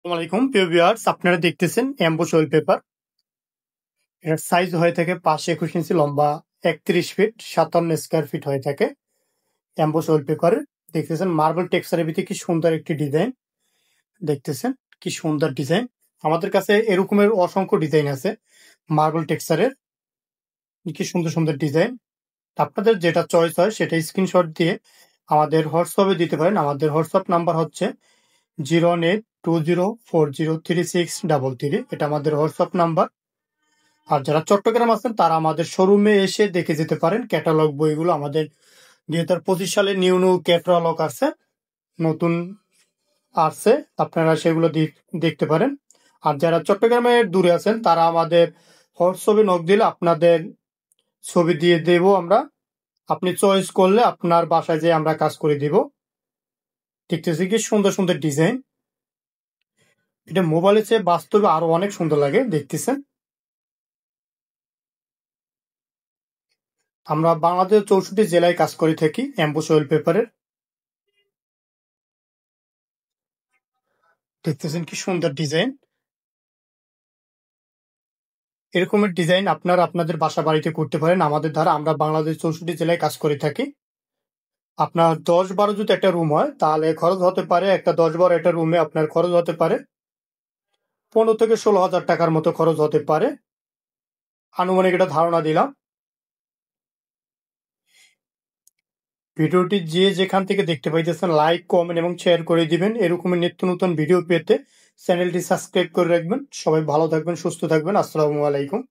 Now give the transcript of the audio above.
আসসালামাইকুম প্রিয় ভিউয়ার্স, আপনারা দেখতেছেন এমবোস অয়েল পেপার। এটার সাইজ হয়ে থাকে 521 ইঞ্চি, লম্বা 31 ফিট, 57 স্কোয়ার ফিট হয়ে থাকে। এমবোস অয়েল পেপারের দেখতেছেন মার্বেল টেক্সচারের ভিতরে কি সুন্দর একটি ডিজাইন। দেখতেছেন কি সুন্দর ডিজাইন। আমাদের কাছে এরকমের অসংখ্য ডিজাইন আছে মার্বেল টেক্সচারের। কি সুন্দর সুন্দর ডিজাইন। আপনাদের যেটা চয়েস হয় সেটা স্ক্রিনশট দিয়ে আমাদের হোয়াটসঅ্যাপে দিতে পারেন। আমাদের হোয়াটসঅ্যাপ নাম্বার হচ্ছে 01820403633। এটা আমাদের হোয়াটসঅ্যাপ নাম্বার। আর যারা চট্টগ্রাম আছেন তারা আমাদের শোরুমে এসে দেখে যেতে পারেন। ক্যাটালগ বইগুলো আমাদের 2025 সালে নিউ নিউ ক্যাটালগ আছে, নতুন আছে, আপনারা সেগুলো দেখতে পারেন। আর যারা চট্টগ্রামের দূরে আছেন তারা আমাদের হোয়াটসঅ্যাপে নক দিলে আপনাদের ছবি দিয়ে দেব আমরা। আপনি চয়েস করলে আপনার বাসায় যেয়ে আমরা কাজ করে দিব। দেখতেছি কি সুন্দর সুন্দর ডিজাইন। এটা মোবাইলে চেয়ে বাস্তবে আরো অনেক সুন্দর লাগে। দেখতেছেন আমরা বাংলাদেশের 64 জেলায় কাজ করে থাকি এমবোস অয়েল পেপারের। দেখতেছেন কি সুন্দর ডিজাইন। এরকমের ডিজাইন আপনারা আপনাদের বাসা বাড়িতে করতে পারেন আমাদের দ্বারা। আমরা বাংলাদেশ 64 জেলায় কাজ করে থাকি। আপনার 10-12 যদি একটা রুম হয় তাহলে খরচ হতে পারে, একটা 10-12 একটা রুমে আপনার খরচ হতে পারে 15 থেকে 16 হাজার টাকার মতো খরচ হতে পারে, আনুমানিক এটা ধারণা দিলাম। ভিডিওটি যে যেখান থেকে দেখতে পাইতেছেন লাইক, কমেন্ট এবং শেয়ার করে দিবেন। এরকমের নিত্য নতুন ভিডিও পেতে চ্যানেলটি সাবস্ক্রাইব করে রাখবেন। সবাই ভালো থাকবেন, সুস্থ থাকবেন। আসসালামু আলাইকুম।